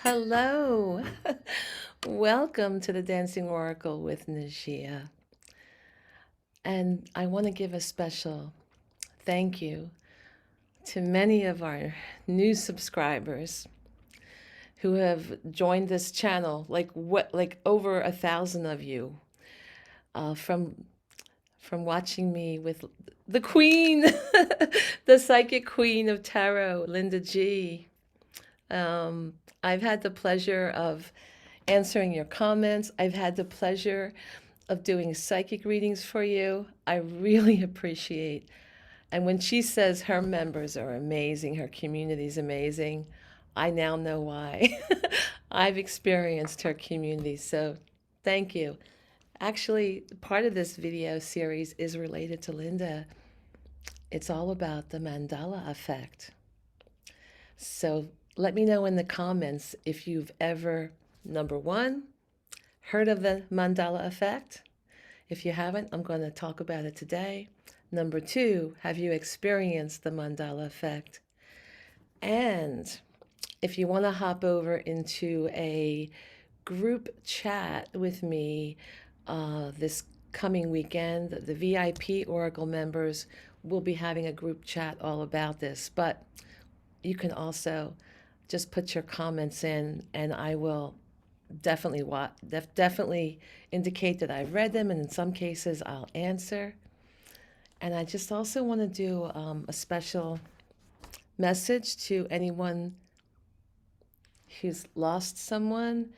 Hello. Welcome to the Dancing Oracle with Najia. And I want to give a special thank you to many of our new subscribers who have joined this channel, like over 1,000 of you, from watching me with the queen, the psychic queen of tarot, Linda G. I've had the pleasure of answering your comments. I've had the pleasure of doing psychic readings for you. I really appreciate. And when she says her members are amazing, her community is amazing, I now know why. I've experienced her community, so thank you. Actually, part of this video series is related to Linda. It's all about the Mandela Effect. So let me know in the comments if you've ever, number one, heard of the Mandela Effect. If you haven't, I'm going to talk about it today. Number two, have you experienced the Mandela Effect? And if you want to hop over into a group chat with me this coming weekend, the VIP Oracle members will be having a group chat all about this. But you can also just put your comments in, and I will definitely indicate that I've read them, and in some cases I'll answer. And I just also want to do a special message to anyone who's lost someone.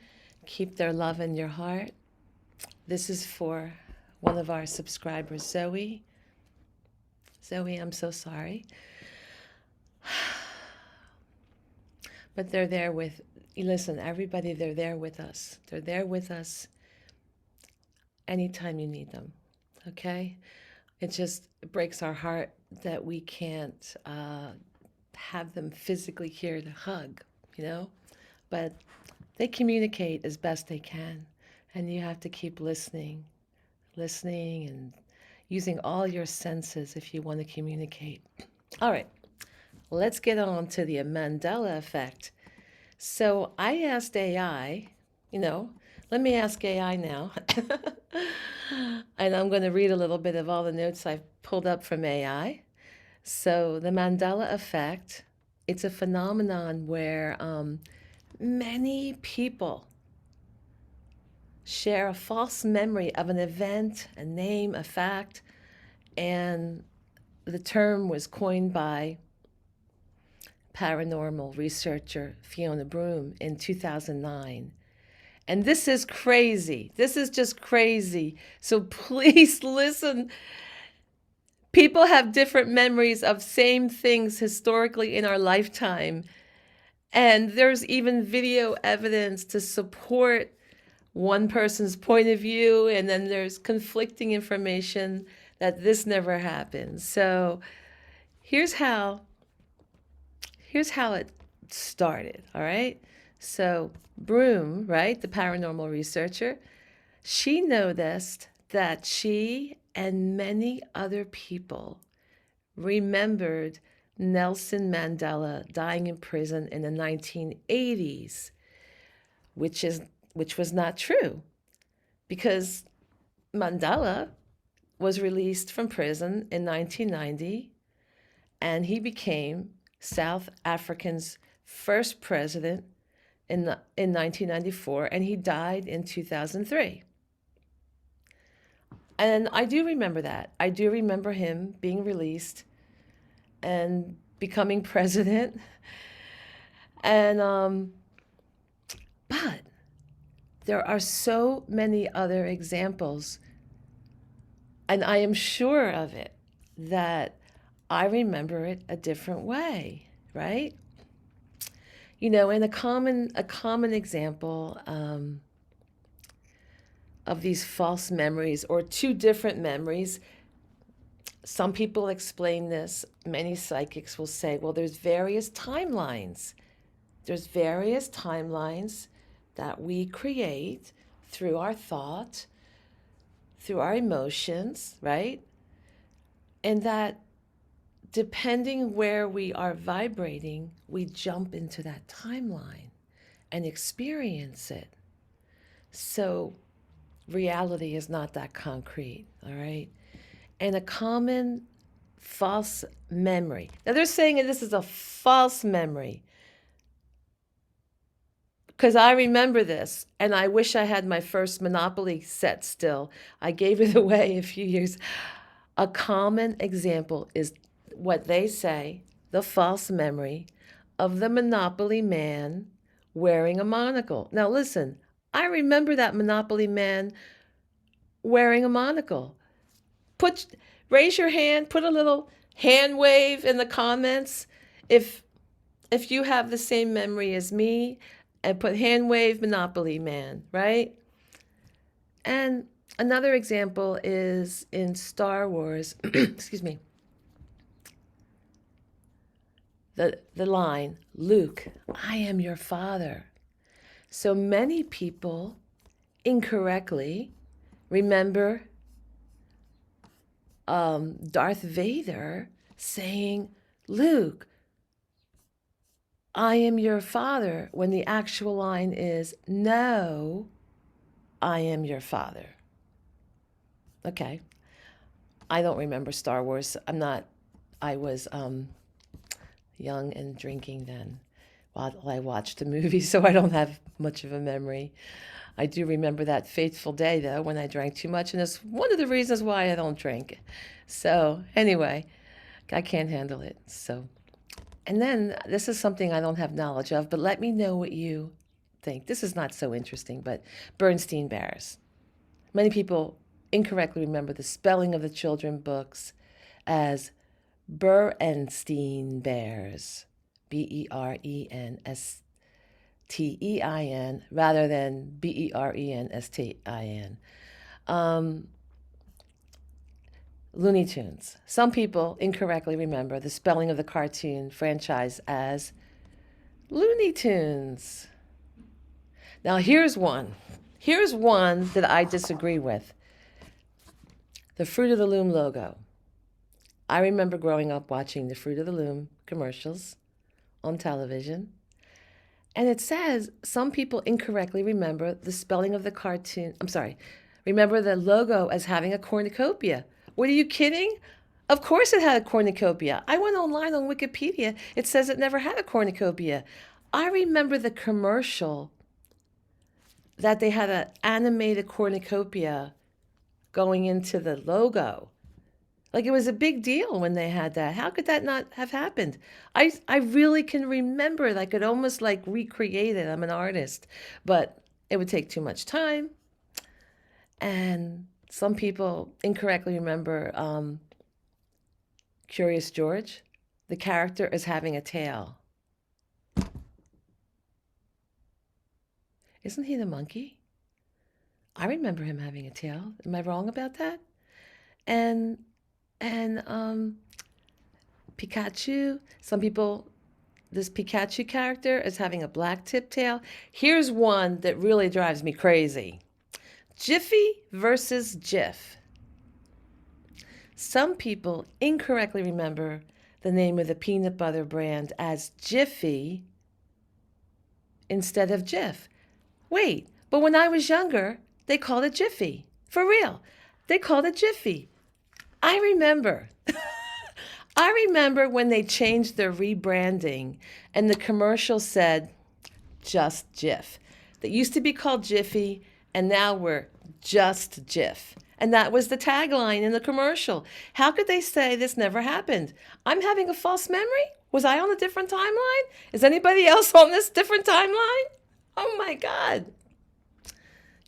Keep their love in your heart. This is for one of our subscribers, Zoe. Zoe, I'm so sorry. But they're there with, listen, everybody, they're there with us. They're there with us anytime you need them, okay? It just breaks our heart that we can't have them physically here to hug, you know? But they communicate as best they can, and you have to keep listening and using all your senses if you want to communicate. All right, let's get on to the Mandela Effect. So I asked AI, let me ask AI now. And I'm going to read a little bit of all the notes I've pulled up from AI. So the Mandela Effect, it's a phenomenon where many people share a false memory of an event, a name, a fact, and the term was coined by paranormal researcher Fiona Broome in 2009. And this is crazy. This is just crazy. So please listen. People have different memories of same things historically in our lifetime. And there's even video evidence to support one person's point of view, and then there's conflicting information that this never happened. So here's how it started, all right? So Broome, right, the paranormal researcher, she noticed that she and many other people remembered Nelson Mandela dying in prison in the 1980s, which was not true, because Mandela was released from prison in 1990, and he became South Africa's first president in 1994, and he died in 2003. And I do remember that. I do remember him being released and becoming president. And but there are so many other examples, and I am sure of it, that I remember it a different way, right? And a common example of these false memories, or two different memories. Some people explain this. Many psychics will say, well, there's various timelines. There's various timelines that we create through our thought, through our emotions, right? And that depending where we are vibrating, we jump into that timeline. and experience it. So reality is not that concrete, all right? And a common false memory. Now they're saying that this is a false memory because I remember this and I wish I had my first Monopoly set still. I gave it away a few years. A common example is what they say, the false memory of the Monopoly man wearing a monocle. Now listen, I remember that Monopoly man wearing a monocle. Raise your hand, put a little hand wave in the comments if you have the same memory as me, and put hand wave Monopoly man, right? And another example is in Star Wars, excuse me, the line, Luke, I am your father. So many people incorrectly remember Darth Vader saying, Luke, I am your father, when the actual line is, no, I am your father. Okay. I don't remember Star Wars. I was young and drinking then while I watched the movie, so I don't have much of a memory. I do remember that fateful day, though, when I drank too much, and it's one of the reasons why I don't drink. So anyway, I can't handle it. So, and then this is something I don't have knowledge of, but let me know what you think. This is not so interesting, but Bernstein Bears. Many people incorrectly remember the spelling of the children books as Berenstein Bears, Berenstein, rather than Bernstein. Looney Tunes. Some people incorrectly remember the spelling of the cartoon franchise as Looney Tunes. Now here's one. Here's one that I disagree with. The Fruit of the Loom logo. I remember growing up watching the Fruit of the Loom commercials on television. And it says some people incorrectly remember the spelling of the cartoon. Remember the logo as having a cornucopia. What are you kidding? Of course it had a cornucopia. I went online on Wikipedia. It says it never had a cornucopia. I remember the commercial that they had an animated cornucopia going into the logo. Like, it was a big deal when they had that. How could that not have happened? I really can remember it. I could almost like recreate it. I'm an artist, but it would take too much time. And some people incorrectly remember Curious George, the character as having a tail. Isn't he the monkey? I remember him having a tail. Am I wrong about that? And Pikachu, some people, this Pikachu character is having a black tip tail. Here's one that really drives me crazy. Jiffy versus Jif. Some people incorrectly remember the name of the peanut butter brand as Jiffy instead of Jif. Wait, but when I was younger, they called it Jiffy. For real. They called it Jiffy. I remember. I remember when they changed their rebranding and the commercial said, just Jif. That used to be called Jiffy, and now we're just Jif. And that was the tagline in the commercial. How could they say this never happened? I'm having a false memory? Was I on a different timeline? Is anybody else on this different timeline? Oh my God.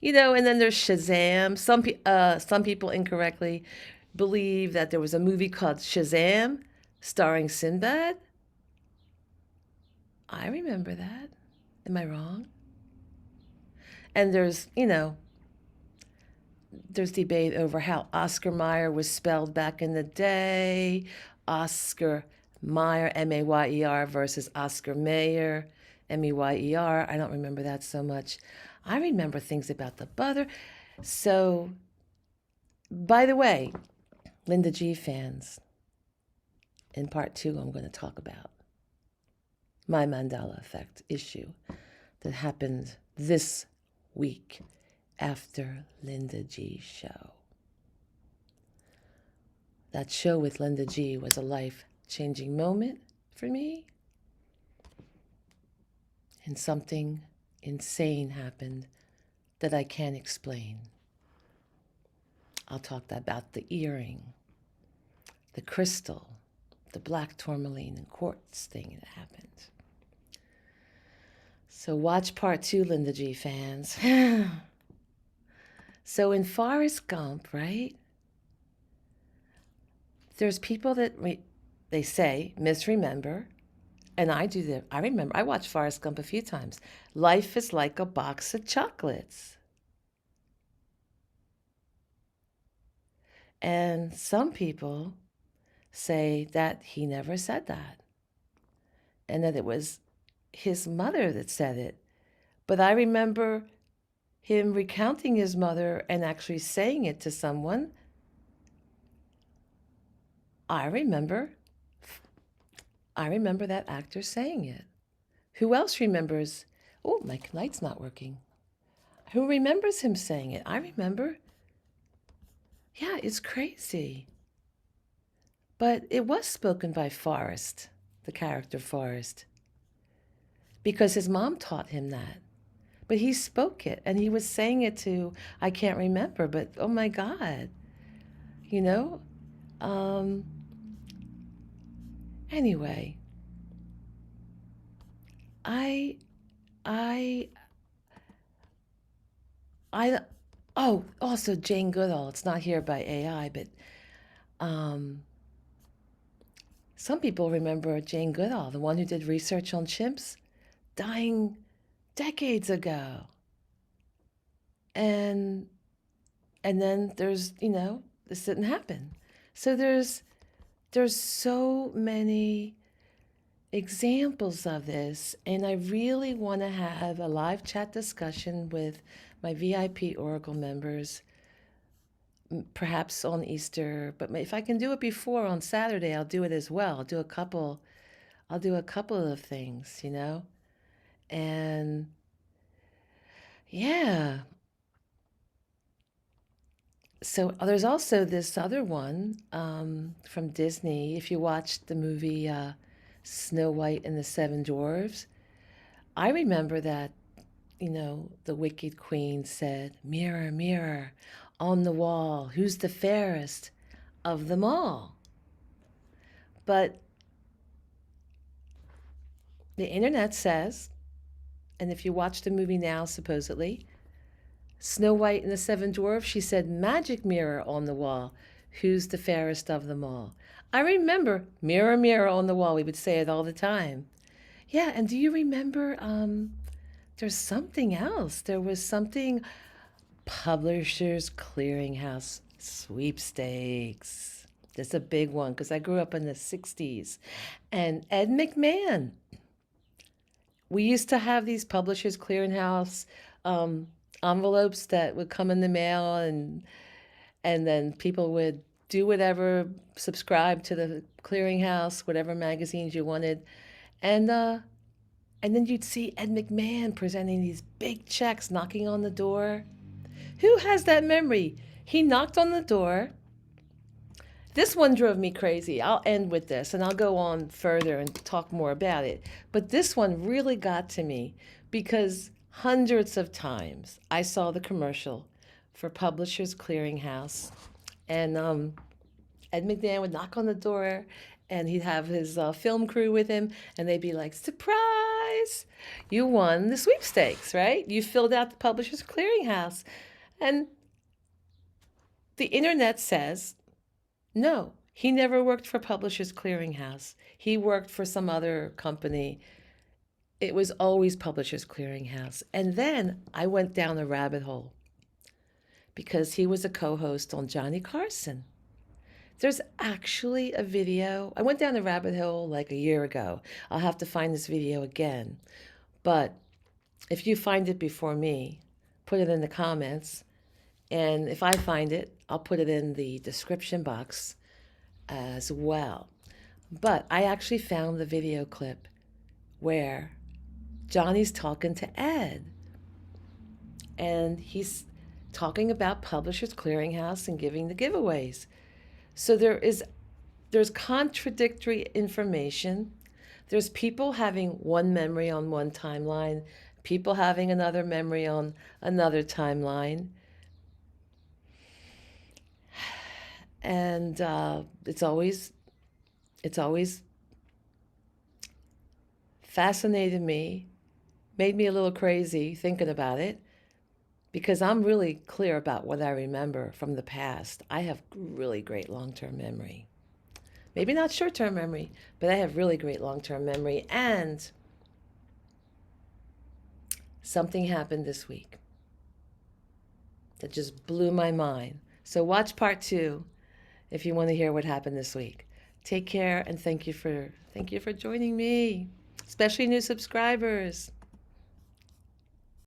You know, and then there's Shazam. Some people incorrectly believe that there was a movie called Shazam starring Sinbad. I remember that. Am I wrong? And there's debate over how Oscar Mayer was spelled back in the day. Oscar Mayer, M-A-Y-E-R, versus Oscar Mayer, M-E-Y-E-R. I don't remember that so much. I remember things about the butter. So, by the way, Linda G fans, in part 2, I'm going to talk about my Mandela Effect issue that happened this week after Linda G's show. That show with Linda G was a life-changing moment for me. And something insane happened that I can't explain. I'll talk about the earring, the crystal, the black tourmaline and quartz thing that happened. So watch part 2, Linda G fans. So in Forrest Gump, right? There's people that they say misremember, and I do that. I remember. I watched Forrest Gump a few times. Life is like a box of chocolates. And some people say that he never said that, and that it was his mother that said it. But I remember him recounting his mother and actually saying it to someone. I remember that actor saying it. Who else remembers? Oh, my light's not working. Who remembers him saying it? I remember. Yeah, it's crazy. But it was spoken by Forrest, the character Forrest, because his mom taught him that. But he spoke it, and he was saying it to, I can't remember, but oh my God, you know? Anyway, I, oh, also Jane Goodall. It's not here by AI, but some people remember Jane Goodall, the one who did research on chimps, dying decades ago. And then there's, this didn't happen. So there's so many examples of this, and I really want to have a live chat discussion with my VIP Oracle members, perhaps on Easter, but if I can do it before on Saturday, I'll do it as well. I'll do a couple of things, and yeah. So there's also this other one from Disney. If you watched the movie Snow White and the Seven Dwarfs, I remember that, the wicked queen said, "Mirror, mirror on the wall, who's the fairest of them all?" But the internet says, and if you watch the movie now, supposedly, Snow White and the Seven Dwarfs, she said, "Magic mirror on the wall, who's the fairest of them all?" I remember, mirror, mirror on the wall. We would say it all the time. Yeah, and do you remember, there's something else. There was something, Publishers Clearinghouse sweepstakes. That's a big one because I grew up in the 60s. And Ed McMahon. We used to have these Publishers Clearinghouse envelopes that would come in the mail, and then people would do whatever, subscribe to the clearinghouse, whatever magazines you wanted. And then you'd see Ed McMahon presenting these big checks, knocking on the door. Who has that memory? He knocked on the door. This one drove me crazy. I'll end with this, and I'll go on further and talk more about it. But this one really got to me because hundreds of times I saw the commercial for Publishers Clearinghouse, and Ed McMahon would knock on the door, and he'd have his film crew with him, and they'd be like, "Surprise! You won the sweepstakes, right? You filled out the Publishers Clearinghouse." And the internet says, no, he never worked for Publishers Clearinghouse. He worked for some other company. It was always Publishers Clearinghouse. And then I went down a rabbit hole because he was a co-host on Johnny Carson. There's actually a video. I went down the rabbit hole like a year ago. I'll have to find this video again. But if you find it before me, put it in the comments. And if I find it, I'll put it in the description box as well. But I actually found the video clip where Johnny's talking to Ed, and he's talking about Publishers Clearinghouse and giving the giveaways. So there's contradictory information. There's people having one memory on one timeline, people having another memory on another timeline. And it's always fascinated me, made me a little crazy thinking about it, because I'm really clear about what I remember from the past. I have really great long-term memory. Maybe not short-term memory, but I have really great long-term memory. And something happened this week that just blew my mind. So watch part 2 if you want to hear what happened this week. Take care, and thank you for joining me, especially new subscribers.